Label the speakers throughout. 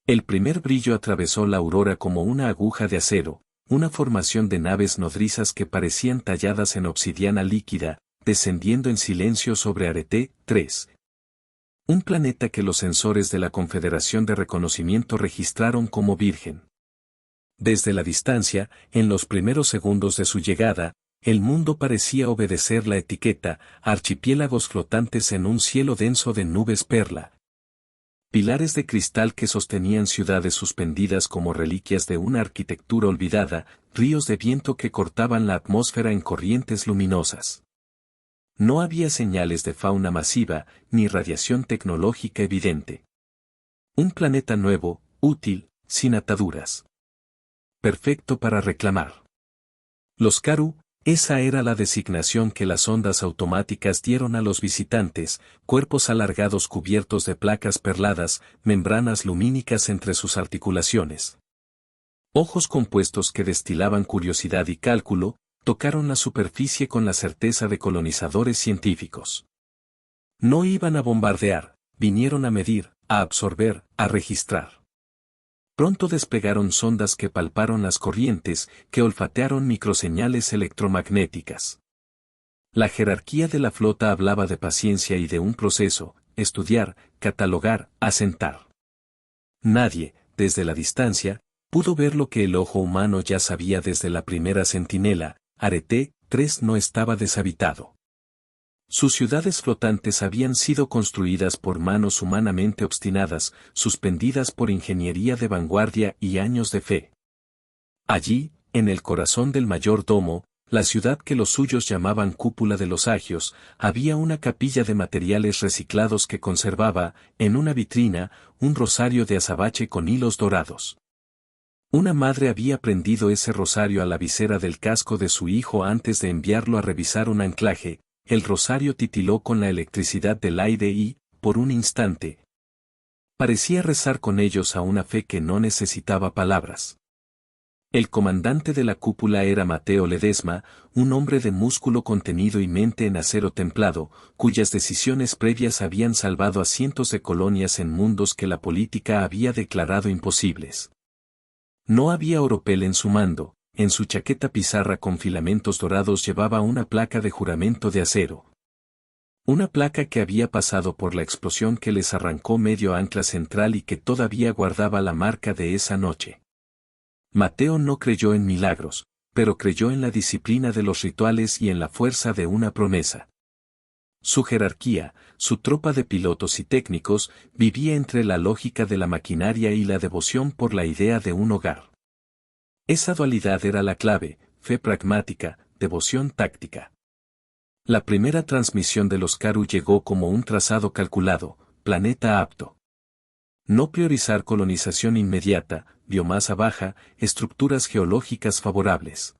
Speaker 1: El primer brillo atravesó la aurora como una aguja de acero, una formación de naves nodrizas que parecían talladas en obsidiana líquida, descendiendo en silencio sobre Arete 3. Un planeta que los sensores de la Confederación de Reconocimiento registraron como virgen. Desde la distancia, en los primeros segundos de su llegada, el mundo parecía obedecer la etiqueta, archipiélagos flotantes en un cielo denso de nubes perla. Pilares de cristal que sostenían ciudades suspendidas como reliquias de una arquitectura olvidada, ríos de viento que cortaban la atmósfera en corrientes luminosas. No había señales de fauna masiva, ni radiación tecnológica evidente. Un planeta nuevo, útil, sin ataduras. Perfecto para reclamar. Los Karu, esa era la designación que las ondas automáticas dieron a los visitantes, cuerpos alargados cubiertos de placas perladas, membranas lumínicas entre sus articulaciones. Ojos compuestos que destilaban curiosidad y cálculo, tocaron la superficie con la certeza de colonizadores científicos. No iban a bombardear, vinieron a medir, a absorber, a registrar. Pronto desplegaron sondas que palparon las corrientes, que olfatearon microseñales electromagnéticas. La jerarquía de la flota hablaba de paciencia y de un proceso: estudiar, catalogar, asentar. Nadie, desde la distancia, pudo ver lo que el ojo humano ya sabía desde la primera centinela: Arete 3 no estaba deshabitado. Sus ciudades flotantes habían sido construidas por manos humanamente obstinadas, suspendidas por ingeniería de vanguardia y años de fe. Allí, en el corazón del mayor domo, la ciudad que los suyos llamaban Cúpula de los Agios, había una capilla de materiales reciclados que conservaba, en una vitrina, un rosario de azabache con hilos dorados. Una madre había prendido ese rosario a la visera del casco de su hijo antes de enviarlo a revisar un anclaje. El rosario titiló con la electricidad del aire y, por un instante, parecía rezar con ellos a una fe que no necesitaba palabras. El comandante de la cúpula era Mateo Ledesma, un hombre de músculo contenido y mente en acero templado, cuyas decisiones previas habían salvado a cientos de colonias en mundos que la política había declarado imposibles. No había oropel en su mando. En su chaqueta pizarra con filamentos dorados llevaba una placa de juramento de acero. Una placa que había pasado por la explosión que les arrancó medio ancla central y que todavía guardaba la marca de esa noche. Mateo no creyó en milagros, pero creyó en la disciplina de los rituales y en la fuerza de una promesa. Su jerarquía, su tropa de pilotos y técnicos, vivía entre la lógica de la maquinaria y la devoción por la idea de un hogar. Esa dualidad era la clave: fe pragmática, devoción táctica. La primera transmisión de los Karu llegó como un trazado calculado: planeta apto. No priorizar colonización inmediata, biomasa baja, estructuras geológicas favorables.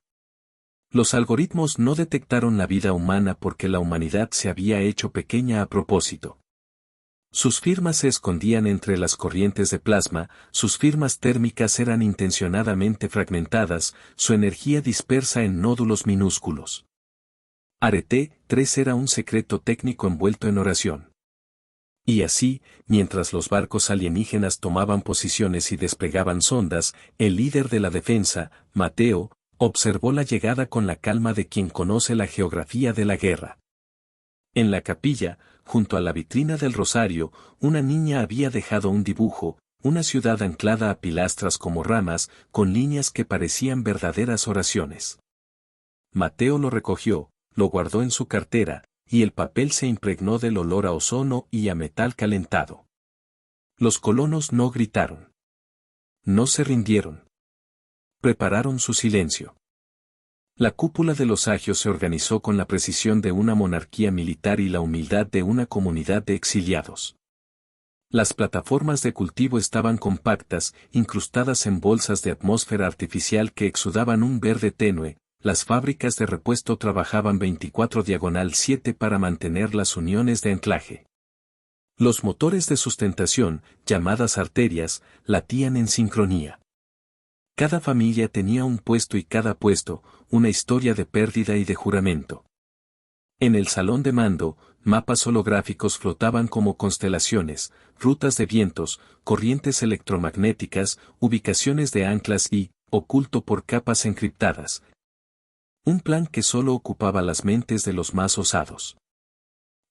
Speaker 1: Los algoritmos no detectaron la vida humana porque la humanidad se había hecho pequeña a propósito. Sus firmas se escondían entre las corrientes de plasma, sus firmas térmicas eran intencionadamente fragmentadas, su energía dispersa en nódulos minúsculos. Arete 3 era un secreto técnico envuelto en oración. Y así, mientras los barcos alienígenas tomaban posiciones y desplegaban sondas, el líder de la defensa, Mateo, observó la llegada con la calma de quien conoce la geografía de la guerra. En la capilla, junto a la vitrina del rosario, una niña había dejado un dibujo: una ciudad anclada a pilastras como ramas, con líneas que parecían verdaderas oraciones. Mateo lo recogió, lo guardó en su cartera, y el papel se impregnó del olor a ozono y a metal calentado. Los colonos no gritaron. No se rindieron. Prepararon su silencio. La cúpula de los Agios se organizó con la precisión de una monarquía militar y la humildad de una comunidad de exiliados. Las plataformas de cultivo estaban compactas, incrustadas en bolsas de atmósfera artificial que exudaban un verde tenue. Las fábricas de repuesto trabajaban 24/7 para mantener las uniones de anclaje. Los motores de sustentación, llamadas arterias, latían en sincronía. Cada familia tenía un puesto y cada puesto, una historia de pérdida y de juramento. En el salón de mando, mapas holográficos flotaban como constelaciones, rutas de vientos, corrientes electromagnéticas, ubicaciones de anclas y, oculto por capas encriptadas. Un plan que solo ocupaba las mentes de los más osados.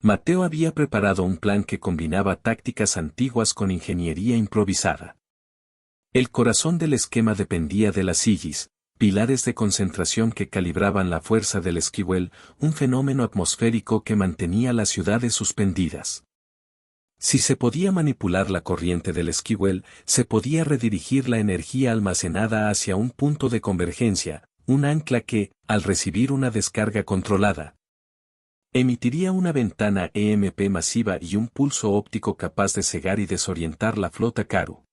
Speaker 1: Mateo había preparado un plan que combinaba tácticas antiguas con ingeniería improvisada. El corazón del esquema dependía de las sillis, pilares de concentración que calibraban la fuerza del esquivel, un fenómeno atmosférico que mantenía las ciudades suspendidas. Si se podía manipular la corriente del esquivel, se podía redirigir la energía almacenada hacia un punto de convergencia, un ancla que, al recibir una descarga controlada, emitiría una ventana EMP masiva y un pulso óptico capaz de cegar y desorientar la flota Karu.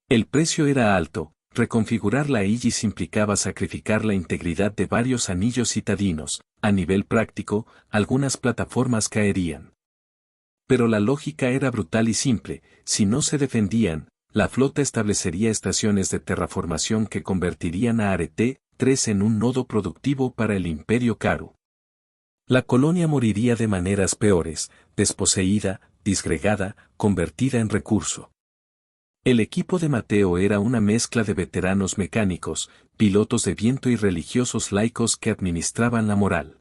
Speaker 1: El precio era alto. Reconfigurar la Aegis implicaba sacrificar la integridad de varios anillos citadinos. A nivel práctico, algunas plataformas caerían. Pero la lógica era brutal y simple: si no se defendían, la flota establecería estaciones de terraformación que convertirían a Arete 3 en un nodo productivo para el Imperio Karu. La colonia moriría de maneras peores: desposeída, disgregada, convertida en recurso. El equipo de Mateo era una mezcla de veteranos mecánicos, pilotos de viento y religiosos laicos que administraban la moral.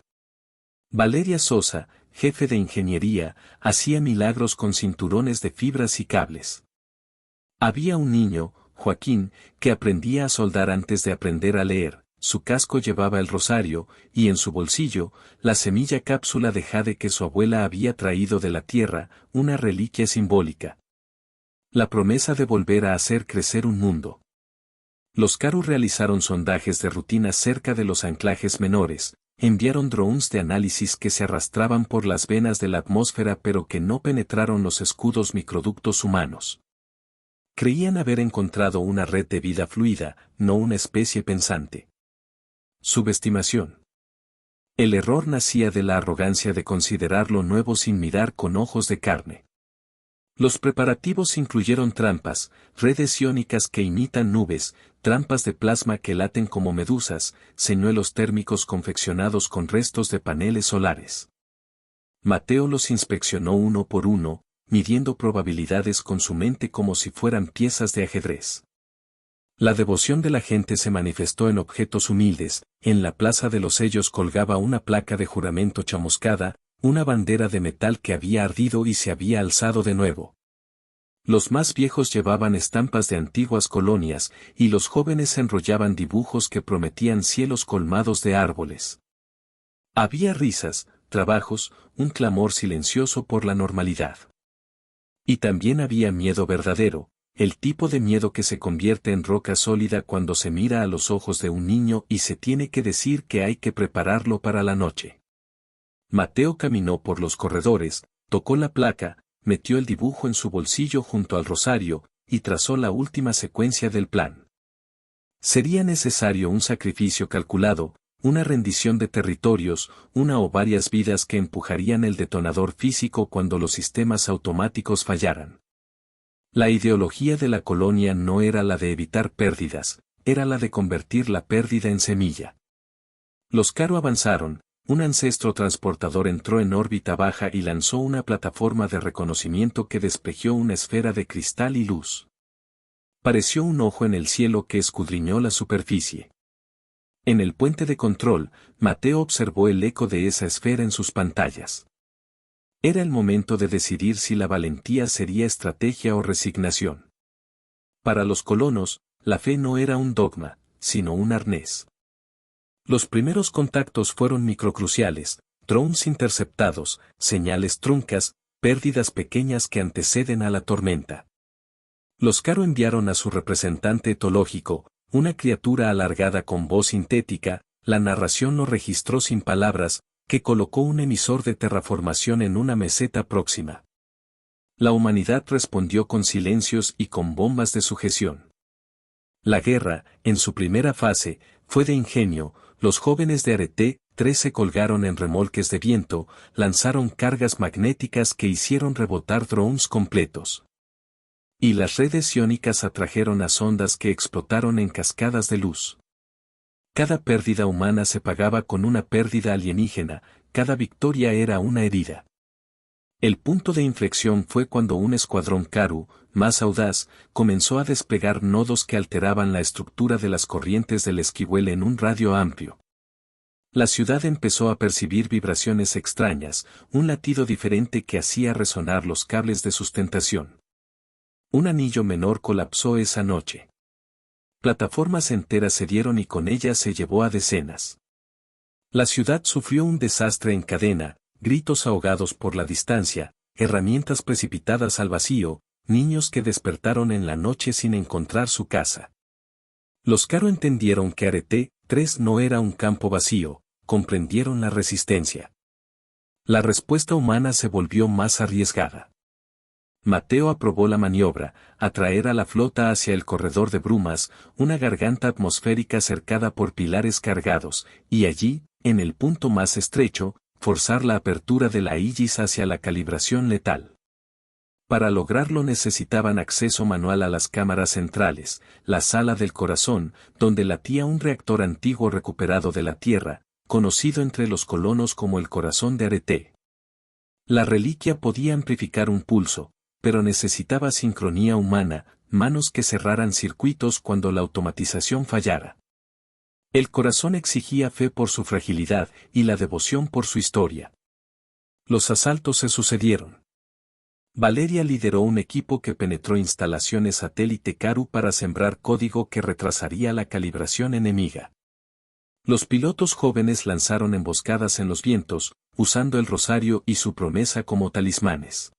Speaker 1: Valeria Sosa, jefe de ingeniería, hacía milagros con cinturones de fibras y cables. Había un niño, Joaquín, que aprendía a soldar antes de aprender a leer. Su casco llevaba el rosario, y en su bolsillo, la semilla cápsula de jade que su abuela había traído de la tierra, una reliquia simbólica. La promesa de volver a hacer crecer un mundo. Los Karu realizaron sondajes de rutina cerca de los anclajes menores, enviaron drones de análisis que se arrastraban por las venas de la atmósfera pero que no penetraron los escudos microductos humanos. Creían haber encontrado una red de vida fluida, no una especie pensante. Subestimación. El error nacía de la arrogancia de considerar lo nuevo sin mirar con ojos de carne. Los preparativos incluyeron trampas, redes iónicas que imitan nubes, trampas de plasma que laten como medusas, señuelos térmicos confeccionados con restos de paneles solares. Mateo los inspeccionó uno por uno, midiendo probabilidades con su mente como si fueran piezas de ajedrez. La devoción de la gente se manifestó en objetos humildes. En la Plaza de los Sellos colgaba una placa de juramento chamuscada, una bandera de metal que había ardido y se había alzado de nuevo. Los más viejos llevaban estampas de antiguas colonias, y los jóvenes enrollaban dibujos que prometían cielos colmados de árboles. Había risas, trabajos, un clamor silencioso por la normalidad. Y también había miedo verdadero, el tipo de miedo que se convierte en roca sólida cuando se mira a los ojos de un niño y se tiene que decir que hay que prepararlo para la noche. Mateo caminó por los corredores, tocó la placa, metió el dibujo en su bolsillo junto al rosario, y trazó la última secuencia del plan. Sería necesario un sacrificio calculado, una rendición de territorios, una o varias vidas que empujarían el detonador físico cuando los sistemas automáticos fallaran. La ideología de la colonia no era la de evitar pérdidas, era la de convertir la pérdida en semilla. Los Karu avanzaron. Un ancestro transportador entró en órbita baja y lanzó una plataforma de reconocimiento que despejó una esfera de cristal y luz. Pareció un ojo en el cielo que escudriñó la superficie. En el puente de control, Mateo observó el eco de esa esfera en sus pantallas. Era el momento de decidir si la valentía sería estrategia o resignación. Para los colonos, la fe no era un dogma, sino un arnés. Los primeros contactos fueron microcruciales, drones interceptados, señales truncas, pérdidas pequeñas que anteceden a la tormenta. Los Karu enviaron a su representante etológico, una criatura alargada con voz sintética, la narración lo registró sin palabras, que colocó un emisor de terraformación en una meseta próxima. La humanidad respondió con silencios y con bombas de sujeción. La guerra, en su primera fase, fue de ingenio. Los jóvenes de Arete 3 se colgaron en remolques de viento, lanzaron cargas magnéticas que hicieron rebotar drones completos. Y las redes iónicas atrajeron a sondas que explotaron en cascadas de luz. Cada pérdida humana se pagaba con una pérdida alienígena, cada victoria era una herida. El punto de inflexión fue cuando un escuadrón Karu, más audaz, comenzó a desplegar nodos que alteraban la estructura de las corrientes del esquivuel en un radio amplio. La ciudad empezó a percibir vibraciones extrañas, un latido diferente que hacía resonar los cables de sustentación. Un anillo menor colapsó esa noche. Plataformas enteras se dieron y con ellas se llevó a decenas. La ciudad sufrió un desastre en cadena, gritos ahogados por la distancia, herramientas precipitadas al vacío, niños que despertaron en la noche sin encontrar su casa. Los Karu entendieron que Arete 3 no era un campo vacío, comprendieron la resistencia. La respuesta humana se volvió más arriesgada. Mateo aprobó la maniobra, atraer a la flota hacia el corredor de brumas, una garganta atmosférica cercada por pilares cargados, y allí, en el punto más estrecho, forzar la apertura de la Aegis hacia la calibración letal. Para lograrlo necesitaban acceso manual a las cámaras centrales, la sala del corazón, donde latía un reactor antiguo recuperado de la Tierra, conocido entre los colonos como el corazón de Arete. La reliquia podía amplificar un pulso, pero necesitaba sincronía humana, manos que cerraran circuitos cuando la automatización fallara. El corazón exigía fe por su fragilidad y la devoción por su historia. Los asaltos se sucedieron. Valeria lideró un equipo que penetró instalaciones satélite Karu para sembrar código que retrasaría la calibración enemiga. Los pilotos jóvenes lanzaron emboscadas en los vientos, usando el rosario y su promesa como talismanes.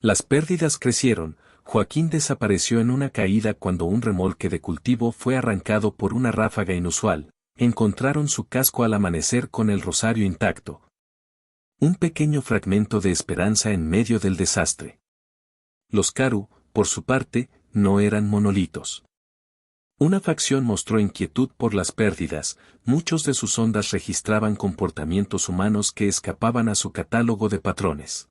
Speaker 1: Las pérdidas crecieron. Joaquín desapareció en una caída cuando un remolque de cultivo fue arrancado por una ráfaga inusual. Encontraron su casco al amanecer con el rosario intacto. Un pequeño fragmento de esperanza en medio del desastre. Los Karu, por su parte, no eran monolitos. Una facción mostró inquietud por las pérdidas, muchos de sus ondas registraban comportamientos humanos que escapaban a su catálogo de patrones.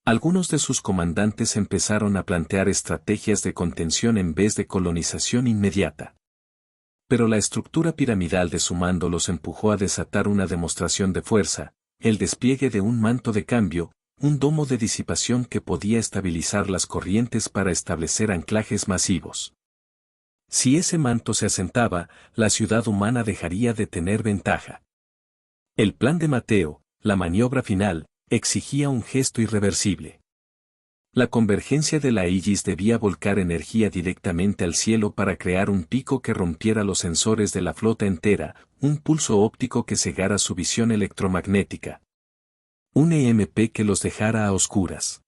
Speaker 1: Algunos de sus comandantes empezaron a plantear estrategias de contención en vez de colonización inmediata. Pero la estructura piramidal de su mando los empujó a desatar una demostración de fuerza, el despliegue de un manto de cambio, un domo de disipación que podía estabilizar las corrientes para establecer anclajes masivos. Si ese manto se asentaba, la ciudad humana dejaría de tener ventaja. El plan de Mateo, la maniobra final, exigía un gesto irreversible. La convergencia de la Aegis debía volcar energía directamente al cielo para crear un pico que rompiera los sensores de la flota entera, un pulso óptico que cegara su visión electromagnética. Un EMP que los dejara a oscuras.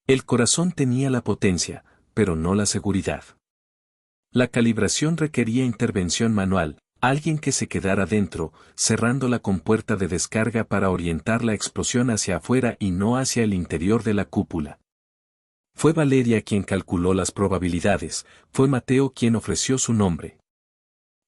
Speaker 1: El corazón tenía la potencia, pero no la seguridad. La calibración requería intervención manual, alguien que se quedara dentro, cerrando la compuerta de descarga para orientar la explosión hacia afuera y no hacia el interior de la cúpula. Fue Valeria quien calculó las probabilidades, fue Mateo quien ofreció su nombre.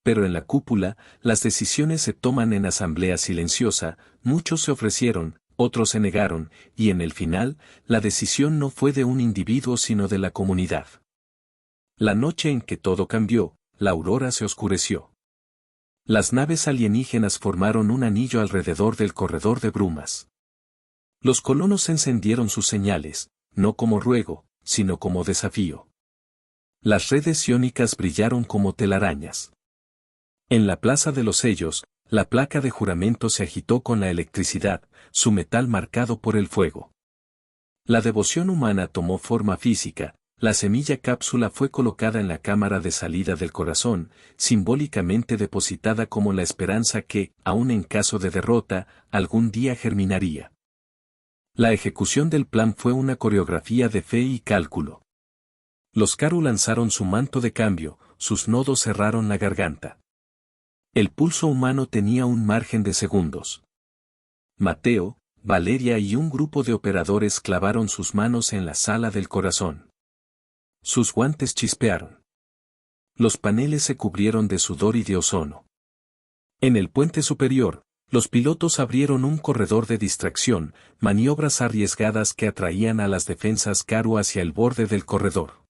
Speaker 1: Pero en la cúpula, las decisiones se toman en asamblea silenciosa, muchos se ofrecieron, otros se negaron, y en el final, la decisión no fue de un individuo sino de la comunidad. La noche en que todo cambió, la aurora se oscureció. Las naves alienígenas formaron un anillo alrededor del corredor de brumas. Los colonos encendieron sus señales, no como ruego, sino como desafío. Las redes iónicas brillaron como telarañas. En la Plaza de los Sellos, la placa de juramento se agitó con la electricidad, su metal marcado por el fuego. La devoción humana tomó forma física. La semilla cápsula fue colocada en la cámara de salida del corazón, simbólicamente depositada como la esperanza que, aun en caso de derrota, algún día germinaría. La ejecución del plan fue una coreografía de fe y cálculo. Los Karu lanzaron su manto de cambio, sus nodos cerraron la garganta. El pulso humano tenía un margen de segundos. Mateo, Valeria y un grupo de operadores clavaron sus manos en la sala del corazón. Sus guantes chispearon. Los paneles se cubrieron de sudor y de ozono. En el puente superior, los pilotos abrieron un corredor de distracción, maniobras arriesgadas que atraían a las defensas Karu hacia el borde del corredor.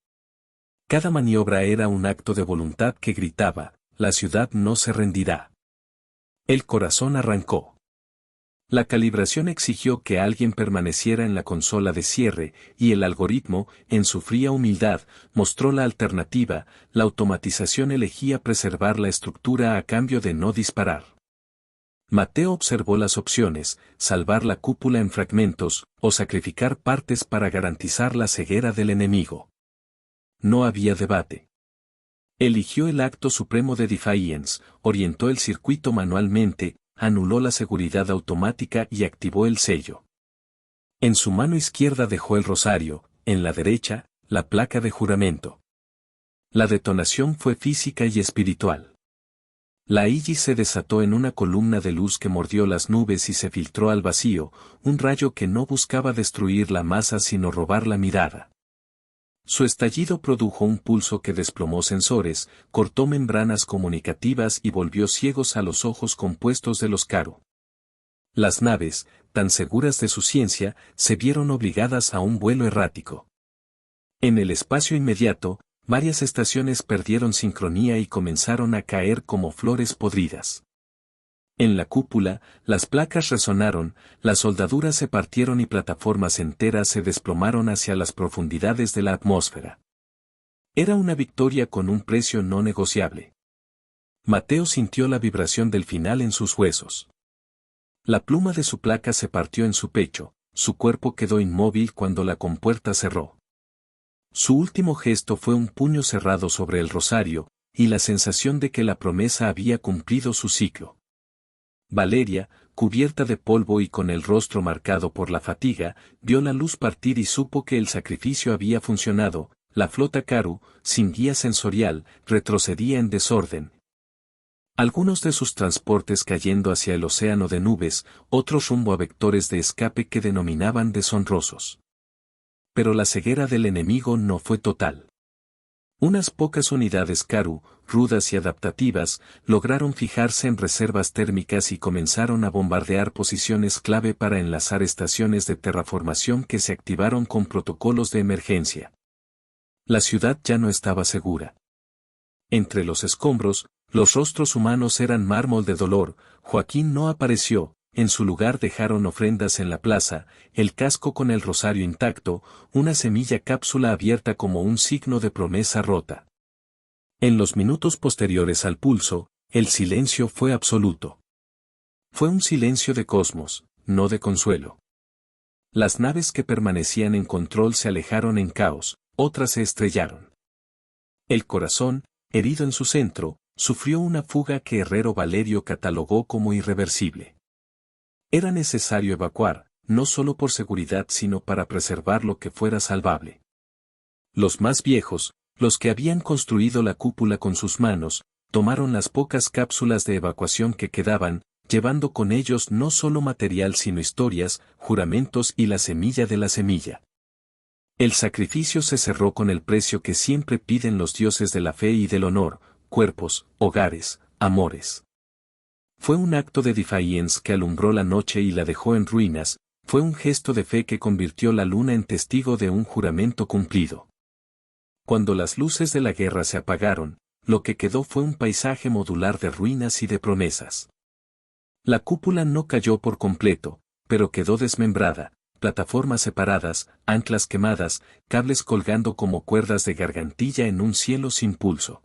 Speaker 1: Cada maniobra era un acto de voluntad que gritaba, la ciudad no se rendirá. El corazón arrancó. La calibración exigió que alguien permaneciera en la consola de cierre, y el algoritmo, en su fría humildad, mostró la alternativa: la automatización elegía preservar la estructura a cambio de no disparar. Mateo observó las opciones: salvar la cúpula en fragmentos, o sacrificar partes para garantizar la ceguera del enemigo. No había debate. Eligió el acto supremo de Defiance, orientó el circuito manualmente, anuló la seguridad automática y activó el sello. En su mano izquierda dejó el rosario, en la derecha, la placa de juramento. La detonación fue física y espiritual. La Aegis se desató en una columna de luz que mordió las nubes y se filtró al vacío, un rayo que no buscaba destruir la masa sino robar la mirada. Su estallido produjo un pulso que desplomó sensores, cortó membranas comunicativas y volvió ciegos a los ojos compuestos de los Karu. Las naves, tan seguras de su ciencia, se vieron obligadas a un vuelo errático. En el espacio inmediato, varias estaciones perdieron sincronía y comenzaron a caer como flores podridas. En la cúpula, las placas resonaron, las soldaduras se partieron y plataformas enteras se desplomaron hacia las profundidades de la atmósfera. Era una victoria con un precio no negociable. Mateo sintió la vibración del final en sus huesos. La pluma de su placa se partió en su pecho, su cuerpo quedó inmóvil cuando la compuerta cerró. Su último gesto fue un puño cerrado sobre el rosario, y la sensación de que la promesa había cumplido su ciclo. Valeria, cubierta de polvo y con el rostro marcado por la fatiga, vio la luz partir y supo que el sacrificio había funcionado. La flota Karu, sin guía sensorial, retrocedía en desorden. Algunos de sus transportes cayendo hacia el océano de nubes, otros rumbo a vectores de escape que denominaban deshonrosos. Pero la ceguera del enemigo no fue total. Unas pocas unidades Karu, rudas y adaptativas, lograron fijarse en reservas térmicas y comenzaron a bombardear posiciones clave para enlazar estaciones de terraformación que se activaron con protocolos de emergencia. La ciudad ya no estaba segura. Entre los escombros, los rostros humanos eran mármol de dolor. Joaquín no apareció. En su lugar dejaron ofrendas en la plaza, el casco con el rosario intacto, una semilla cápsula abierta como un signo de promesa rota. En los minutos posteriores al pulso, el silencio fue absoluto. Fue un silencio de cosmos, no de consuelo. Las naves que permanecían en control se alejaron en caos, otras se estrellaron. El corazón, herido en su centro, sufrió una fuga que Herrero Valerio catalogó como irreversible. Era necesario evacuar, no solo por seguridad sino para preservar lo que fuera salvable. Los más viejos, los que habían construido la cúpula con sus manos, tomaron las pocas cápsulas de evacuación que quedaban, llevando con ellos no solo material sino historias, juramentos y la semilla de la semilla. El sacrificio se cerró con el precio que siempre piden los dioses de la fe y del honor: cuerpos, hogares, amores. Fue un acto de defiance que alumbró la noche y la dejó en ruinas, fue un gesto de fe que convirtió la luna en testigo de un juramento cumplido. Cuando las luces de la guerra se apagaron, lo que quedó fue un paisaje modular de ruinas y de promesas. La cúpula no cayó por completo, pero quedó desmembrada, plataformas separadas, anclas quemadas, cables colgando como cuerdas de gargantilla en un cielo sin pulso.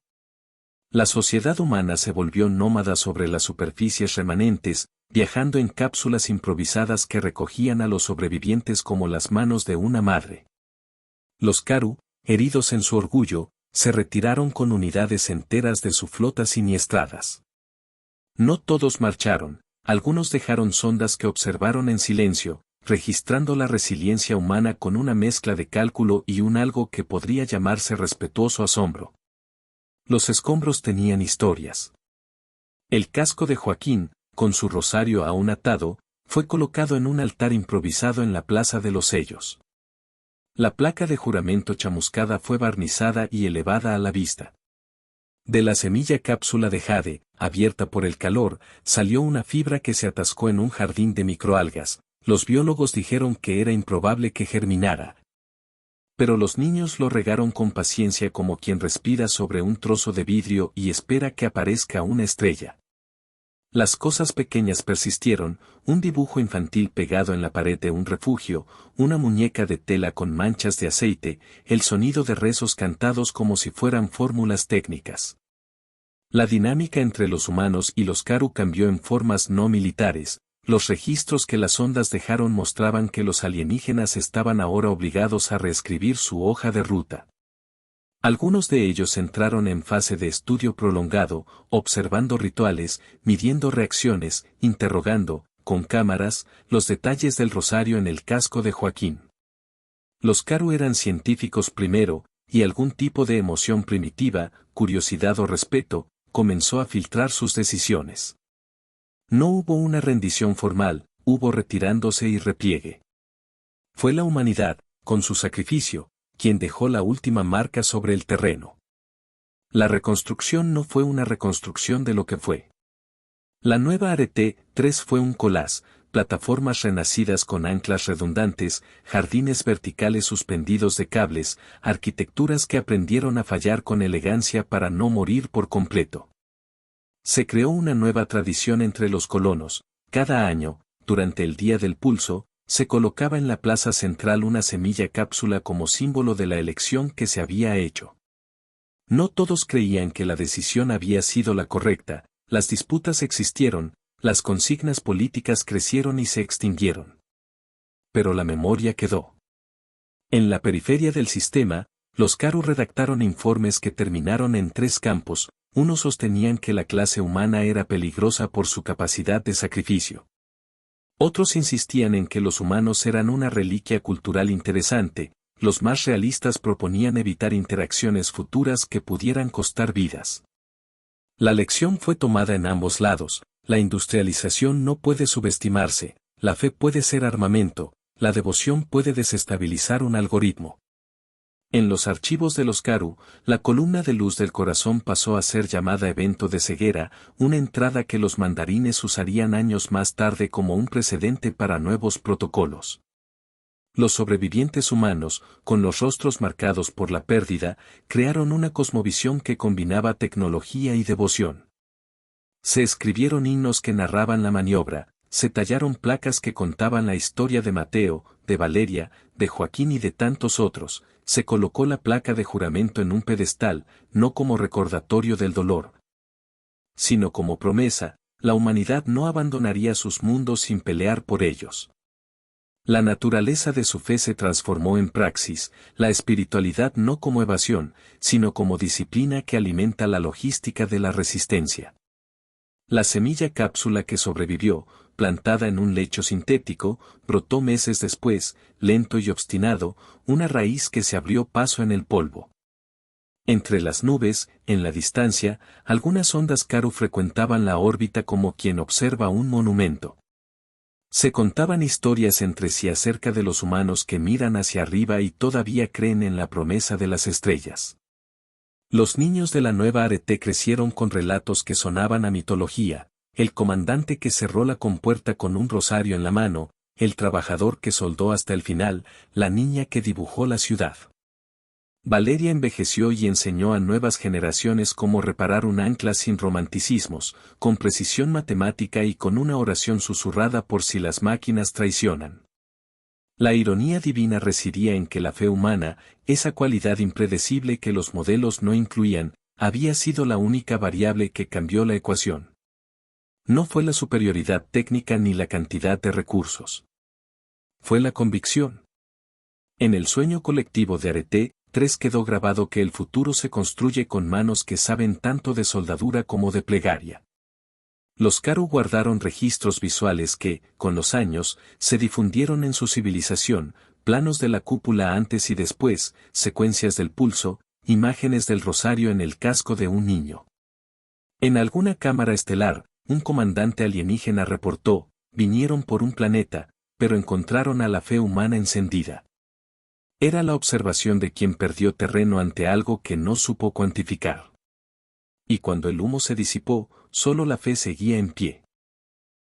Speaker 1: La sociedad humana se volvió nómada sobre las superficies remanentes, viajando en cápsulas improvisadas que recogían a los sobrevivientes como las manos de una madre. Los Karu, heridos en su orgullo, se retiraron con unidades enteras de su flota siniestradas. No todos marcharon, algunos dejaron sondas que observaron en silencio, registrando la resiliencia humana con una mezcla de cálculo y un algo que podría llamarse respetuoso asombro. Los escombros tenían historias. El casco de Joaquín, con su rosario aún atado, fue colocado en un altar improvisado en la Plaza de los Sellos. La placa de juramento chamuscada fue barnizada y elevada a la vista. De la semilla cápsula de jade, abierta por el calor, salió una fibra que se atascó en un jardín de microalgas. Los biólogos dijeron que era improbable que germinara. Pero los niños lo regaron con paciencia como quien respira sobre un trozo de vidrio y espera que aparezca una estrella. Las cosas pequeñas persistieron, un dibujo infantil pegado en la pared de un refugio, una muñeca de tela con manchas de aceite, el sonido de rezos cantados como si fueran fórmulas técnicas. La dinámica entre los humanos y los Karu cambió en formas no militares. Los registros que las ondas dejaron mostraban que los alienígenas estaban ahora obligados a reescribir su hoja de ruta. Algunos de ellos entraron en fase de estudio prolongado, observando rituales, midiendo reacciones, interrogando, con cámaras, los detalles del rosario en el casco de Joaquín. Los Karu eran científicos primero, y algún tipo de emoción primitiva, curiosidad o respeto, comenzó a filtrar sus decisiones. No hubo una rendición formal, hubo retirándose y repliegue. Fue la humanidad, con su sacrificio, quien dejó la última marca sobre el terreno. La reconstrucción no fue una reconstrucción de lo que fue. La nueva ARET-3 fue un collage, plataformas renacidas con anclas redundantes, jardines verticales suspendidos de cables, arquitecturas que aprendieron a fallar con elegancia para no morir por completo. Se creó una nueva tradición entre los colonos. Cada año, durante el Día del Pulso, se colocaba en la plaza central una semilla cápsula como símbolo de la elección que se había hecho. No todos creían que la decisión había sido la correcta, las disputas existieron, las consignas políticas crecieron y se extinguieron. Pero la memoria quedó. En la periferia del sistema, los Karu redactaron informes que terminaron en 3 campos. Unos sostenían que la clase humana era peligrosa por su capacidad de sacrificio. Otros insistían en que los humanos eran una reliquia cultural interesante, los más realistas proponían evitar interacciones futuras que pudieran costar vidas. La lección fue tomada en ambos lados, la industrialización no puede subestimarse, la fe puede ser armamento, la devoción puede desestabilizar un algoritmo. En los archivos de los Karu, la columna de luz del corazón pasó a ser llamada evento de ceguera, una entrada que los mandarines usarían años más tarde como un precedente para nuevos protocolos. Los sobrevivientes humanos, con los rostros marcados por la pérdida, crearon una cosmovisión que combinaba tecnología y devoción. Se escribieron himnos que narraban la maniobra, se tallaron placas que contaban la historia de Mateo, de Valeria, de Joaquín y de tantos otros. Se colocó la placa de juramento en un pedestal, no como recordatorio del dolor, sino como promesa. La humanidad no abandonaría sus mundos sin pelear por ellos. La naturaleza de su fe se transformó en praxis, la espiritualidad no como evasión, sino como disciplina que alimenta la logística de la resistencia. La semilla cápsula que sobrevivió, plantada en un lecho sintético, brotó meses después, lento y obstinado, una raíz que se abrió paso en el polvo. Entre las nubes, en la distancia, algunas ondas Karu frecuentaban la órbita como quien observa un monumento. Se contaban historias entre sí acerca de los humanos que miran hacia arriba y todavía creen en la promesa de las estrellas. Los niños de la nueva ARET crecieron con relatos que sonaban a mitología, el comandante que cerró la compuerta con un rosario en la mano, el trabajador que soldó hasta el final, la niña que dibujó la ciudad. Valeria envejeció y enseñó a nuevas generaciones cómo reparar un ancla sin romanticismos, con precisión matemática y con una oración susurrada por si las máquinas traicionan. La ironía divina residía en que la fe humana, esa cualidad impredecible que los modelos no incluían, había sido la única variable que cambió la ecuación. No fue la superioridad técnica ni la cantidad de recursos. Fue la convicción. En el sueño colectivo de ARET-3 quedó grabado que el futuro se construye con manos que saben tanto de soldadura como de plegaria. Los Karu guardaron registros visuales que, con los años, se difundieron en su civilización, planos de la cúpula antes y después, secuencias del pulso, imágenes del rosario en el casco de un niño. En alguna cámara estelar, un comandante alienígena reportó, vinieron por un planeta, pero encontraron a la fe humana encendida. Era la observación de quien perdió terreno ante algo que no supo cuantificar. Y cuando el humo se disipó, solo la fe seguía en pie.